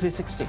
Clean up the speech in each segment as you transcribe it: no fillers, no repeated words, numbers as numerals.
360।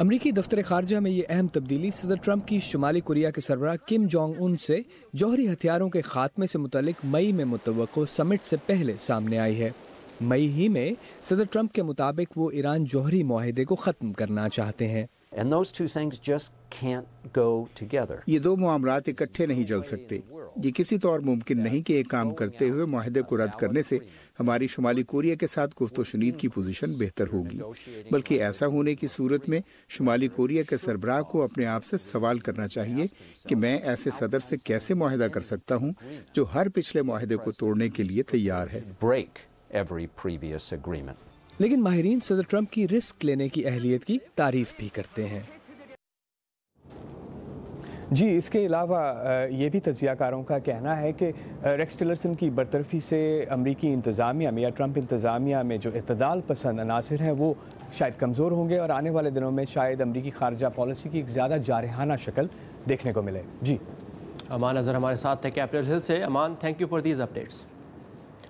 امریکی دفتر خارجہ میں یہ اہم تبدیلی صدر ٹرمپ کی شمالی کوریا کے سربراہ کم جونگ ان سے جوہری ہتھیاروں کے خاتمے سے متعلق مئی میں متوقع سمٹ سے پہلے سامنے آئی ہے۔ مئی ہی میں صدر ٹرمپ کے مطابق وہ ایران جوہری معاہدے کو ختم کرنا چاہتے ہیں۔ یہ دو معاملات اکٹھے نہیں چل سکتے۔ یہ کسی طور ممکن نہیں کہ ایک کام کرتے ہوئے معاہدے کو رد کرنے سے ہماری شمالی کوریا کے ساتھ گفت و شنید کی پوزیشن بہتر ہوگی، بلکہ ایسا ہونے کی صورت میں شمالی کوریا کے سربراہ کو اپنے آپ سے سوال کرنا چاہیے کہ میں ایسے صدر سے کیسے معاہدہ کر سکتا ہوں جو ہر پچھلے معاہدے کو توڑنے کے لیے تیار ہے۔ لیکن ماہرین صدر ٹرمپ کی رسک لینے کی اہلیت کی تعریف بھی کرتے ہیں۔ جی، اس کے علاوہ یہ بھی تجزیہ کاروں کا کہنا ہے کہ ریکس ٹلرسن کی برطرفی سے امریکی انتظامیہ میں یا ٹرمپ انتظامیہ میں جو اعتدال پسند عناصر ہیں وہ شاید کمزور ہوں گے اور آنے والے دنوں میں شاید امریکی خارجہ پالیسی کی ایک زیادہ جارحانہ شکل دیکھنے کو ملے۔ جی، امان اظہر ہمارے ساتھ تھے کیپٹل ہل سے۔ امان، thank you for these updates.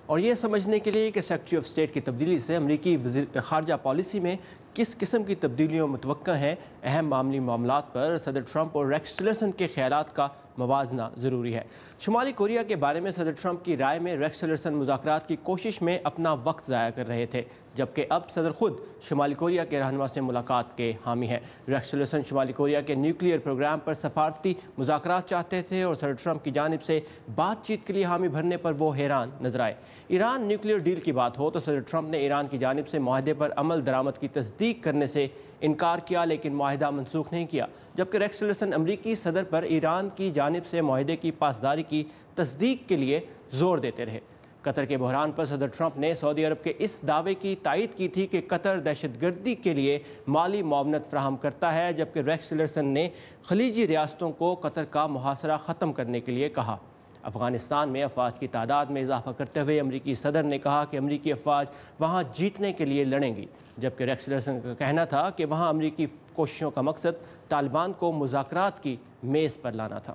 اور یہ سمجھنے کے لیے کہ سیکرٹری آف اسٹیٹ کی تبدیلی سے امریکی خارجہ پالیسی میں کس قسم کی تبدیلیاں متوقع ہیں، اہم معاملات پر صدر ٹرمپ اور ریکس ٹلرسن کے خیالات کا موازنہ ضروری ہے۔ شمالی کوریا کے بارے میں صدر ٹرمپ کی رائے میں ریکس ٹلرسن مذاکرات کی کوشش میں اپنا وقت ضائع کر رہے تھے، جبکہ اب صدر خود شمالی کوریا کے رہنما سے ملاقات کے حامی ہیں۔ ریکس ٹلرسن شمالی کوریا کے نیوکلیئر پروگرام پر سفارتی مذاکرات چاہتے تھے اور صدر ٹرمپ کی جانب سے بات چیت کے لیے حامی بھرنے پر وہ حیران نظر آئے۔ ایران نیوکلیئر ڈیل کی بات ہو تو صدر ٹرمپ نے ایران کی جانب سے معاہدے پر عمل درآمد کی تصدیق کرنے سے انکار کیا، لیکن معاہدہ منسوخ نہیں کیا، جبکہ ریکس ٹلرسن امریکی صدر پر ایران کی جانب سے معاہدے کی پاسداری کی تصدیق کے لیے زور دیتے رہے۔ قطر کے بحران پر صدر ٹرمپ نے سعودی عرب کے اس دعوے کی تائید کی تھی کہ قطر دہشت گردی کے لیے مالی معاونت فراہم کرتا ہے، جبکہ ریکس ٹلرسن نے خلیجی ریاستوں کو قطر کا محاصرہ ختم کرنے کے لیے کہا۔ افغانستان میں افواج کی تعداد میں اضافہ کرتے ہوئے امریکی صدر نے کہا کہ امریکی افواج وہاں جیتنے کے لیے لڑیں گی، جبکہ ریکس ٹلرسن کا کہنا تھا کہ وہاں امریکی کوششوں کا مقصد طالبان کو مذاکرات کی میز پر لانا تھا۔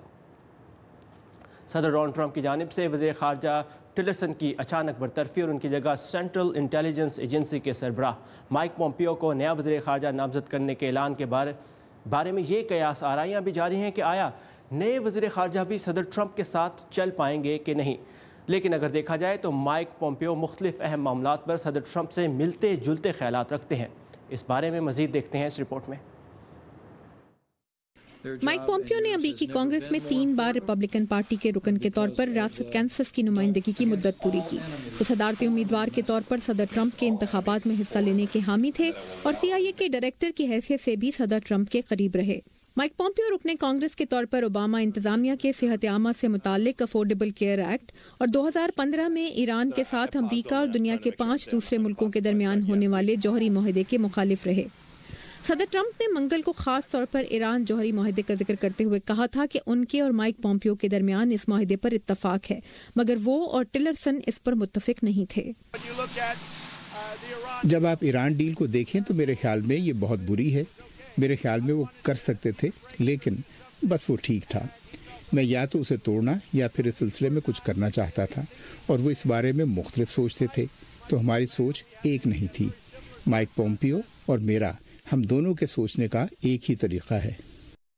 صدر ڈونلڈ ٹرمپ کی جانب سے وزیر خارجہ ٹلرسن کی اچانک برطرفی اور ان کی جگہ سینٹرل انٹیلیجنس ایجنسی کے سربراہ مائک پومپیو کو نیا وزیر خارجہ نامزد کرنے کے اعلان کے بارے میں یہ قیاس آرائیاں بھی جاری ہیں کہ آیا نئے وزیر خارجہ بھی صدر ٹرمپ کے ساتھ چل پائیں گے کہ نہیں۔ لیکن اگر دیکھا جائے تو مائک پومپیو مختلف اہم معاملات پر صدر ٹرمپ سے ملتے جلتے خیالات رکھتے ہیں۔ اس بارے میں مزید دیکھتے ہیں اس رپورٹ میں۔ مائک پومپیو نے امریکی کانگریس میں 3 بار ریپبلکن پارٹی کے رکن کے طور پر ریاست کینسس کی نمائندگی کی مدت پوری کی۔ وہ صدارتی امیدوار کے طور پر صدر ٹرمپ کے انتخابات میں حصہ لینے کے حامی تھے اور CIA کے ڈائریکٹر کی حیثیت سے بھی صدر ٹرمپ کے قریب رہے۔ مائک پومپیو رکن کانگریس کے طور پر اوباما انتظامیہ کے صحت عامہ سے متعلق افورڈیبل کیئر ایکٹ اور 2015 میں ایران کے ساتھ امریکہ اور دنیا کے 5 دوسرے ملکوں کے درمیان ہونے والے جوہری معاہدے کے مخالف رہے۔ صدر ٹرمپ نے منگل کو خاص طور پر ایران جوہری معاہدے کا ذکر کرتے ہوئے کہا تھا کہ ان کے اور مائک پومپیو کے درمیان اس معاہدے پر اتفاق ہے، مگر وہ اور ٹلرسن اس پر متفق نہیں تھے۔ جب آپ ایران ڈیل کو دیکھیں تو میرے خیال میں یہ بہت بری ہے۔ میرے خیال میں وہ کر سکتے تھے، لیکن بس وہ ٹھیک تھا۔ میں یا تو اسے توڑنا یا پھر اس سلسلے میں کچھ کرنا چاہتا تھا، اور وہ اس بارے میں مختلف سوچتے تھے، تو ہماری سوچ ایک نہیں تھی۔ مائک پومپیو اور میرا، ہم دونوں کے سوچنے کا ایک ہی طریقہ ہے۔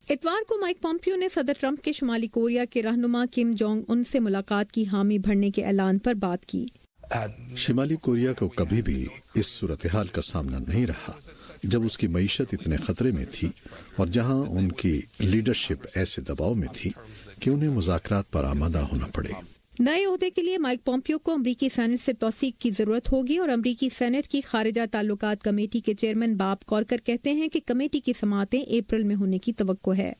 اتوار کو مائک پومپیو نے صدر ٹرمپ کے شمالی کوریا کے رہنما کم جونگ ان سے ملاقات کی حامی بھرنے کے اعلان پر بات کی۔ شمالی کوریا کو کبھی بھی اس صورتحال کا سامنا نہیں رہا جب اس کی معیشت اتنے خطرے میں تھی اور جہاں ان کی لیڈرشپ ایسے دباؤ میں تھی کہ انہیں مذاکرات پر آمادہ ہونا پڑے۔ نئے عہدے کے لیے مائک پومپیو کو امریکی سینٹ سے توثیق کی ضرورت ہوگی اور امریکی سینٹ کی خارجہ تعلقات کمیٹی کے چیئرمین باب کورکر کہتے ہیں کہ کمیٹی کی سماعتیں اپریل میں ہونے کی توقع ہے۔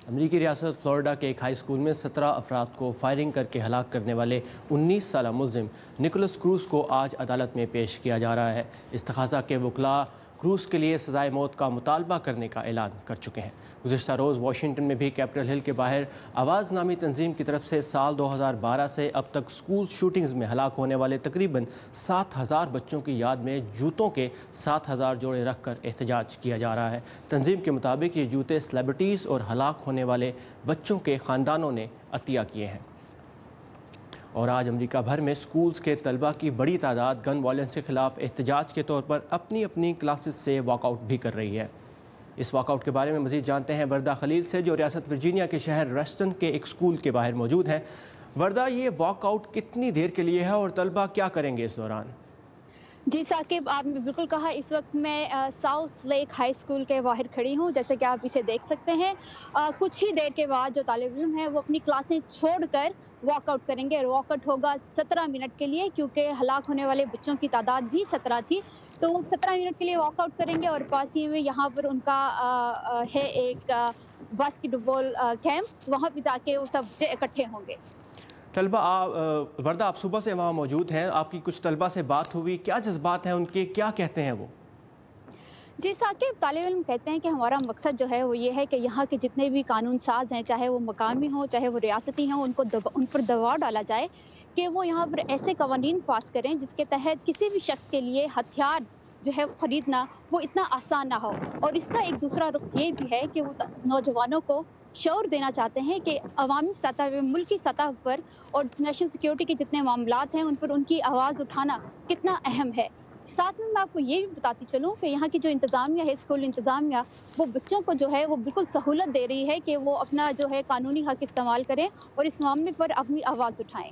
امریکی ریاست فلوریڈا کے ایک ہائی اسکول میں 17 افراد کو فائرنگ کر کے ہلاک کرنے والے 19 سالہ ملزم نکولس کروز کو آج عدالت میں پیش کیا جا رہا ہے۔ استغاثہ کے وکلاء کروز کے لیے سزائے موت کا مطالبہ کرنے کا اعلان کر چکے ہیں۔ گزشتہ روز واشنگٹن میں بھی کیپٹل ہل کے باہر آواز نامی تنظیم کی طرف سے سال 2012 سے اب تک اسکول شوٹنگز میں ہلاک ہونے والے تقریباً 7000 بچوں کی یاد میں جوتوں کے 7000 جوڑے رکھ کر احتجاج کیا جا رہا ہے۔ تنظیم کے مطابق یہ جوتے سیلیبریٹیز اور ہلاک ہونے والے بچوں کے خاندانوں نے عطیہ کیے ہیں۔ اور آج امریکہ بھر میں سکولز کے طلبہ کی بڑی تعداد گن وائلنس کے خلاف احتجاج کے طور پر اپنی اپنی کلاسز سے واک آؤٹ بھی کر رہی ہے۔ اس واک آؤٹ کے بارے میں مزید جانتے ہیں وردہ خلیل سے، جو ریاست ورجینیا کے شہر ریسٹن کے ایک سکول کے باہر موجود ہیں۔ وردہ، یہ واک آؤٹ کتنی دیر کے لیے ہے اور طلبہ کیا کریں گے اس دوران؟ جی ثاقب، آپ نے بالکل کہا، اس وقت میں ساؤتھ لیک ہائی اسکول کے باہر کھڑی ہوں۔ جیسے کہ آپ پیچھے دیکھ سکتے ہیں، کچھ ہی دیر کے بعد جو طالب علم ہیں وہ اپنی کلاسیں چھوڑ کر واک آؤٹ کریں گے۔ واک آؤٹ ہوگا 17 منٹ کے لیے، کیونکہ ہلاک ہونے والے بچوں کی تعداد بھی 17 تھی، تو وہ 17 منٹ کے لیے واک آؤٹ کریں گے۔ اور پاس ہی میں یہاں پر ان کا ہے ایک باسکٹ بال کیمپ، وہاں پہ جا کے وہ سب بچے اکٹھے ہوں گے۔ طلبہ، وردہ آپ صبح سے وہاں موجود ہیں، آپ کی کچھ طلبہ سے بات ہوئی، کیا جذبات ہیں ان کے، کیا کہتے ہیں وہ؟ جی ثاقب، طالب علم کہتے ہیں کہ ہمارا مقصد جو ہے وہ یہ ہے کہ یہاں کے جتنے بھی قانون ساز ہیں، چاہے وہ مقامی ہوں چاہے وہ ریاستی ہوں، ان پر دباؤ ڈالا جائے کہ وہ یہاں پر ایسے قوانین پاس کریں جس کے تحت کسی بھی شخص کے لیے ہتھیار جو ہے خریدنا وہ اتنا آسان نہ ہو۔ اور اس کا ایک دوسرا رخ یہ بھی ہے کہ وہ نوجوانوں کو شعور دینا چاہتے ہیں کہ عوامی سطح پہ، ملکی سطح پر اور نیشنل سیکیورٹی کے جتنے معاملات ہیں ان پر ان کی آواز اٹھانا کتنا اہم ہے۔ ساتھ میں آپ کو یہ بھی بتاتی چلوں کہ یہاں کی جو انتظامیہ ہے، اسکول انتظامیہ، وہ بچوں کو جو ہے وہ بالکل سہولت دے رہی ہے کہ وہ اپنا جو ہے قانونی حق استعمال کریں اور اس معاملے پر اپنی آواز اٹھائیں۔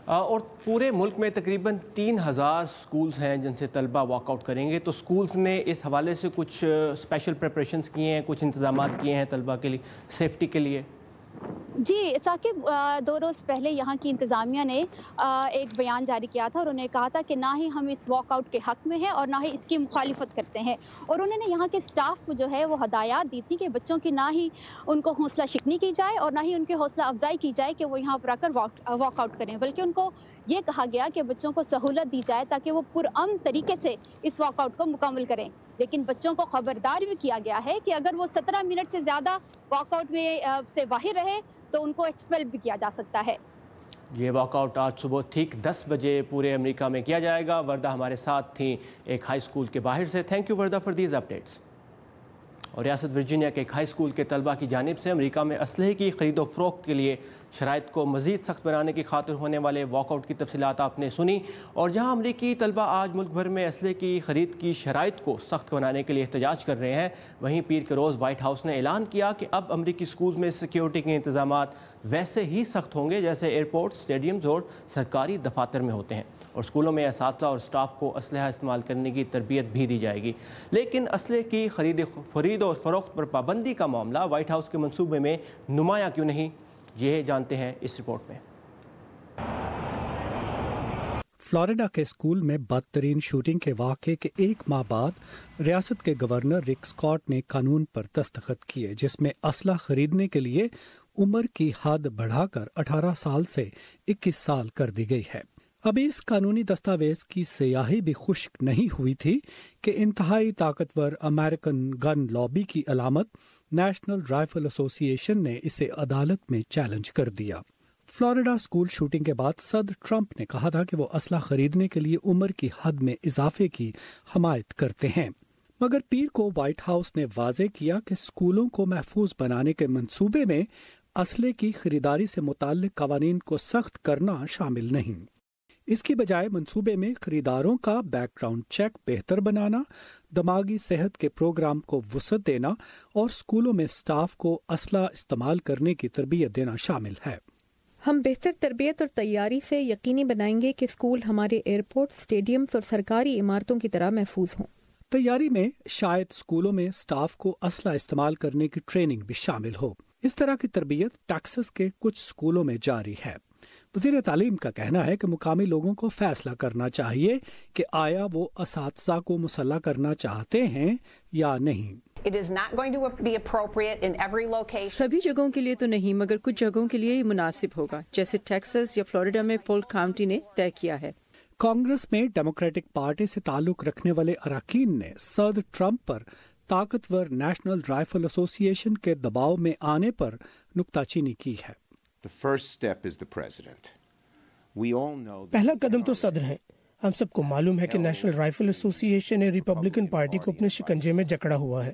اور پورے ملک میں تقریباً 3000 سکولز ہیں جن سے طلبہ واک آؤٹ کریں گے، تو سکولز نے اس حوالے سے کچھ اسپیشل پریپریشنز کیے ہیں، کچھ انتظامات کیے ہیں طلبہ کے لیے، سیفٹی کے لیے؟ جی ثاقب، 2 روز پہلے یہاں کی انتظامیہ نے ایک بیان جاری کیا تھا اور انہوں نے کہا تھا کہ نہ ہی ہم اس واک آؤٹ کے حق میں ہیں اور نہ ہی اس کی مخالفت کرتے ہیں۔ اور انہوں نے یہاں کے سٹاف کو جو ہے وہ ہدایات دی تھی کہ بچوں کی نہ ہی ان کو حوصلہ شکنی کی جائے اور نہ ہی ان کی حوصلہ افزائی کی جائے کہ وہ یہاں پر آ کر واک آؤٹ کریں، بلکہ ان کو یہ کہا گیا کہ بچوں کو سہولت دی جائے تاکہ وہ پرامن طریقے سے اس واک آؤٹ کو مکمل کریں۔ لیکن بچوں کو خبردار بھی کیا گیا ہے کہ اگر وہ 17 منٹ سے زیادہ واک آؤٹ میں سے باہر رہے تو ان کو ایکسپیل بھی کیا جا سکتا ہے۔ یہ واک آؤٹ آج صبح ٹھیک 10 بجے پورے امریکہ میں کیا جائے گا۔ وردہ ہمارے ساتھ تھیں ایک ہائی اسکول کے باہر سے۔ Thank you Warda for these updates. اور ریاست ورجینیا کے ایک ہائی اسکول کے طلبہ کی جانب سے امریکہ میں اسلحے کی خرید و فروخت کے لیے شرائط کو مزید سخت بنانے کی خاطر ہونے والے واک آؤٹ کی تفصیلات آپ نے سنی۔ اور جہاں امریکی طلبہ آج ملک بھر میں اسلحے کی خرید کی شرائط کو سخت بنانے کے لیے احتجاج کر رہے ہیں، وہیں پیر کے روز وائٹ ہاؤس نے اعلان کیا کہ اب امریکی اسکولز میں سیکیورٹی کے انتظامات ویسے ہی سخت ہوں گے جیسے ایئرپورٹ، اسٹیڈیمز اور سرکاری دفاتر میں ہوتے ہیں، اور اسکولوں میں اساتذہ اور اسٹاف کو اسلحہ استعمال کرنے کی تربیت بھی دی جائے گی۔ لیکن اسلحے کی خرید اور فروخت پر پابندی کا معاملہ وائٹ ہاؤس کے منصوبے میں نمایاں کیوں نہیں، یہ جانتے ہیں اس رپورٹ میں۔ فلوریڈا کے اسکول میں بدترین شوٹنگ کے واقعے کے 1 ماہ بعد ریاست کے گورنر رک اسکاٹ نے قانون پر دستخط کیے جس میں اسلحہ خریدنے کے لیے عمر کی حد بڑھا کر 18 سال سے 21 سال کر دی گئی ہے۔ ابھی اس قانونی دستاویز کی سیاہی بھی خشک نہیں ہوئی تھی کہ انتہائی طاقتور امریکن گن لابی کی علامت نیشنل رائفل ایسوسی ایشن نے اسے عدالت میں چیلنج کر دیا۔ فلوریڈا اسکول شوٹنگ کے بعد صدر ٹرمپ نے کہا تھا کہ وہ اسلحہ خریدنے کے لیے عمر کی حد میں اضافے کی حمایت کرتے ہیں، مگر پیر کو وائٹ ہاؤس نے واضح کیا کہ اسکولوں کو محفوظ بنانے کے منصوبے میں اسلحے کی خریداری سے متعلق قوانین کو سخت کرنا شامل نہیں۔ اس کی بجائے منصوبے میں خریداروں کا بیک گراؤنڈ چیک بہتر بنانا، دماغی صحت کے پروگرام کو وسعت دینا اور اسکولوں میں اسٹاف کو اسلحہ استعمال کرنے کی تربیت دینا شامل ہے۔ ہم بہتر تربیت اور تیاری سے یقینی بنائیں گے کہ اسکول ہمارے ایئرپورٹ، اسٹیڈیمز اور سرکاری عمارتوں کی طرح محفوظ ہوں۔ تیاری میں شاید اسکولوں میں اسٹاف کو اسلحہ استعمال کرنے کی ٹریننگ بھی شامل ہو۔ اس طرح کی تربیت ٹیکساس کے کچھ اسکولوں میں جاری ہے۔ وزیر تعلیم کا کہنا ہے کہ مقامی لوگوں کو فیصلہ کرنا چاہیے کہ آیا وہ اساتذہ کو مسلح کرنا چاہتے ہیں یا نہیں۔ سبھی جگہوں کے لیے تو نہیں، مگر کچھ جگہوں کے لیے یہ مناسب ہوگا، جیسے ٹیکساس یا فلوریڈا میں پولک کاؤنٹی نے طے کیا ہے۔ کانگریس میں ڈیموکریٹک پارٹی سے تعلق رکھنے والے اراکین نے صدر ٹرمپ پر طاقتور نیشنل رائفل ایسوسی ایشن کے دباؤ میں آنے پر نکتہ چینی کی ہے۔ پہلا قدم تو صدر ہیں۔ ہم سب کو معلوم ہے کہ نیشنل رائفل ایسوسی ایشن نے ریپبلکن پارٹی کو اپنے شکنجے میں جکڑا ہوا ہے۔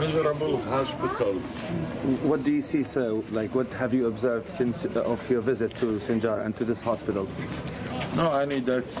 Miserable hospital. What do you see, sir? Like, what have you observed since of your visit to Sinjar and to this hospital? No, I need that.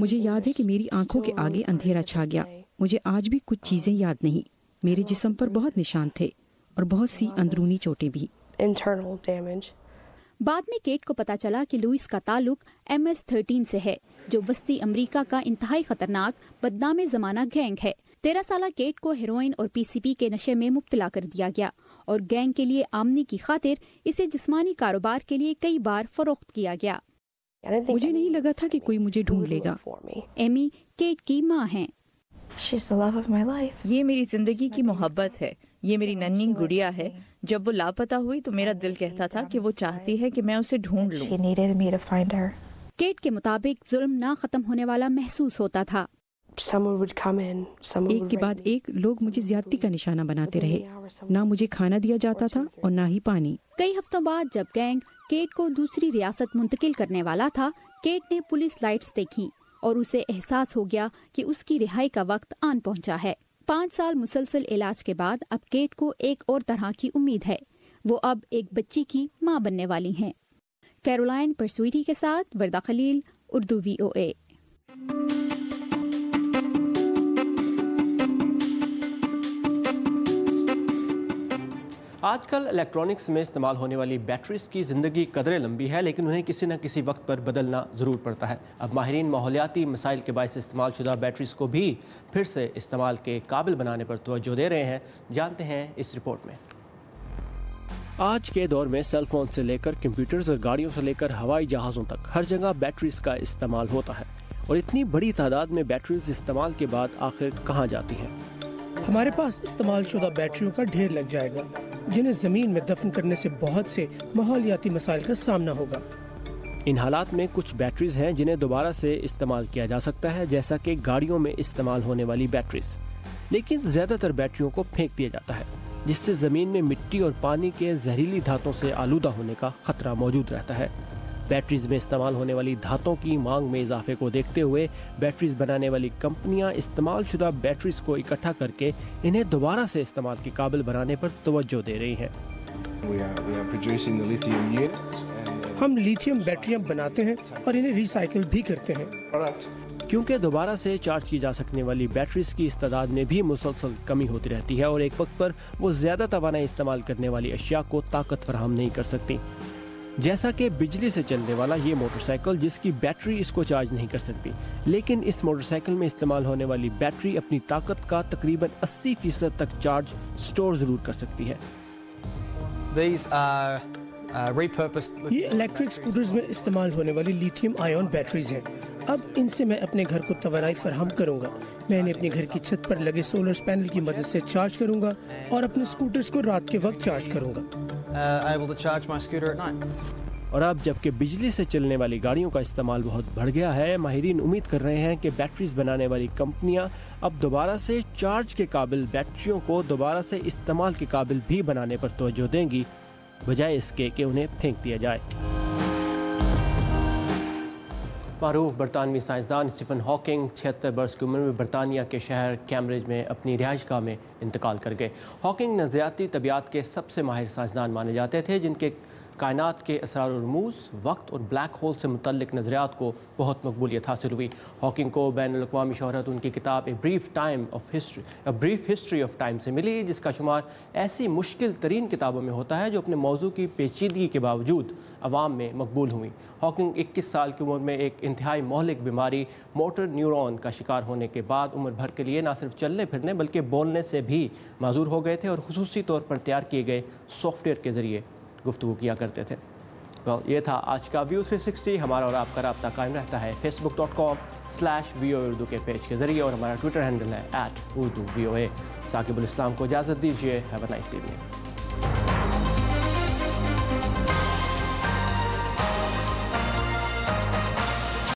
مجھے یاد ہے کہ میری آنکھوں کے آگے اندھیرا چھا گیا. مجھے آج بھی کچھ چیزیں یاد نہیں. میرے جسم پر بہت نشان تھے اور بہت سی اندرونی چوٹیں بھی. بعد میں کیٹ کو پتا چلا کہ لوئس کا تعلق MS-13 سے ہے، جو وسطی امریکہ کا انتہائی خطرناک بدنام زمانہ گینگ ہے. 13 سالہ کیٹ کو ہیروئن اور PCP کے نشے میں مبتلا کر دیا گیا اور گینگ کے لیے آمدنی کی خاطر اسے جسمانی کاروبار کے لیے کئی بار فروخت کیا گیا. مجھے نہیں لگا تھا کہ کوئی مجھے ڈھونڈ لے گا. ایمی کیٹ کی ماں ہیں. یہ میری زندگی کی محبت ہے. یہ میری ننھی گڑیا ہے. جب وہ لاپتہ ہوئی تو میرا دل کہتا تھا کہ وہ چاہتی ہے کہ میں اسے ڈھونڈ لوں. کیٹ کے مطابق ظلم نہ ختم ہونے والا محسوس ہوتا تھا. ایک کے بعد ایک لوگ مجھے زیادتی کا نشانہ بناتے رہے. نہ مجھے کھانا دیا جاتا تھا اور نہ ہی پانی. کئی ہفتوں بعد جب گینگ کیٹ کو دوسری ریاست منتقل کرنے والا تھا، کیٹ نے پولیس لائٹس دیکھی اور اسے احساس ہو گیا کہ اس کی رہائی کا وقت آن پہنچا ہے. 5 سال مسلسل علاج کے بعد اب کیٹ کو ایک اور طرح کی امید ہے. وہ اب ایک بچی کی ماں بننے والی ہیں. کیرولائن پرسویٹی کے ساتھ وردہ خلیل، اردو VOA. آج کل الیکٹرانکس میں استعمال ہونے والی بیٹریز کی زندگی قدرے لمبی ہے، لیکن انہیں کسی نہ کسی وقت پر بدلنا ضرور پڑتا ہے. اب ماہرین ماحولیاتی مسائل کے باعث استعمال شدہ بیٹریز کو بھی پھر سے استعمال کے قابل بنانے پر توجہ دے رہے ہیں. جانتے ہیں اس رپورٹ میں. آج کے دور میں سیل فون سے لے کر کمپیوٹرز اور گاڑیوں سے لے کر ہوائی جہازوں تک ہر جگہ بیٹریز کا استعمال ہوتا ہے. اور اتنی بڑی تعداد میں بیٹریز استعمال کے بعد آخر کہاں جاتی ہیں؟ ہمارے پاس استعمال شدہ بیٹریوں کا ڈھیر لگ جائے گا، جنہیں زمین میں دفن کرنے سے بہت سے ماحولیاتی مسائل کا سامنا ہوگا. ان حالات میں کچھ بیٹریز ہیں جنہیں دوبارہ سے استعمال کیا جا سکتا ہے، جیسا کہ گاڑیوں میں استعمال ہونے والی بیٹریز. لیکن زیادہ تر بیٹریوں کو پھینک دیا جاتا ہے، جس سے زمین میں مٹی اور پانی کے زہریلی دھاتوں سے آلودہ ہونے کا خطرہ موجود رہتا ہے. بیٹریز میں استعمال ہونے والی دھاتوں کی مانگ میں اضافے کو دیکھتے ہوئے بیٹریز بنانے والی کمپنیاں استعمال شدہ بیٹریز کو اکٹھا کر کے انہیں دوبارہ سے استعمال کے قابل بنانے پر توجہ دے رہی ہیں. ہم لیتھیم بیٹریاں بناتے ہیں اور انہیں ریسائیکل بھی کرتے ہیں. کیونکہ دوبارہ سے چارج کی جا سکنے والی بیٹریز کی اس تعداد میں بھی مسلسل کمی ہوتی رہتی ہے اور ایک وقت پر وہ زیادہ توانائی استعمال کرنے والی اشیاء کو طاقت فراہم نہیں کر سکتی. جیسا کہ بجلی سے چلنے والا یہ موٹر سائیکل جس کی بیٹری اس کو چارج نہیں کر سکتی، لیکن اس موٹر سائیکل میں استعمال ہونے والی بیٹری اپنی طاقت کا تقریباً 80% تک چارج سٹور ضرور کر سکتی ہے. یہ الیکٹرک سکوٹرز میں استعمال ہونے والی لیتھیم آئن بیٹریز ہیں. اب ان سے میں اپنے گھر کو توانائی فراہم کروں گا. میں انہیں اپنے گھر کی چھت پر لگے سولر پینل کی مدد سے چارج کروں گا اور اپنے سکوٹرز کو رات کے وقت چارج کروں گا. اور اب جبکہ بجلی سے چلنے والی گاڑیوں کا استعمال بہت بڑھ گیا ہے، ماہرین امید کر رہے ہیں کہ بیٹریز بنانے والی کمپنیاں اب دوبارہ سے چارج کے قابل بیٹریوں کو دوبارہ سے استعمال کے قابل بھی بنانے پر توجہ دیں گی، بجائے اس کے کہ انہیں پھینک دیا جائے. معروف برطانوی سائنسدان اسٹیفن ہاکنگ 76 برس کی عمر میں برطانیہ کے شہر کیمبرج میں اپنی رہائش گاہ میں انتقال کر گئے. ہاکنگ نظریاتی طبیعت کے سب سے ماہر سائنسدان مانے جاتے تھے، جن کے کائنات کے اسرار و رموز، وقت اور بلیک ہول سے متعلق نظریات کو بہت مقبولیت حاصل ہوئی. ہاکنگ کو بین الاقوامی شہرت ان کی کتاب a brief history of time سے ملی، جس کا شمار ایسی مشکل ترین کتابوں میں ہوتا ہے جو اپنے موضوع کی پیچیدگی کے باوجود عوام میں مقبول ہوئی. ہاکنگ 21 سال کی عمر میں ایک انتہائی مہلک بیماری موٹر نیورون کا شکار ہونے کے بعد عمر بھر کے لیے نہ صرف چلنے پھرنے بلکہ بولنے سے بھی معذور ہو گئے تھے اور خصوصی طور پر تیار کیے گئے سافٹ ویئر کے ذریعے گفتگو کیا کرتے تھے. یہ تھا آج کا ویو 360. ہمارا اور آپ کا رابطہ قائم رہتا ہے facebook.com/VOA اردو کے پیج کے ذریعے اور ہمارا ٹویٹر ہینڈل ہے @urduvoa. ثاقب الاسلام کو اجازت دیجیے. Have a nice evening.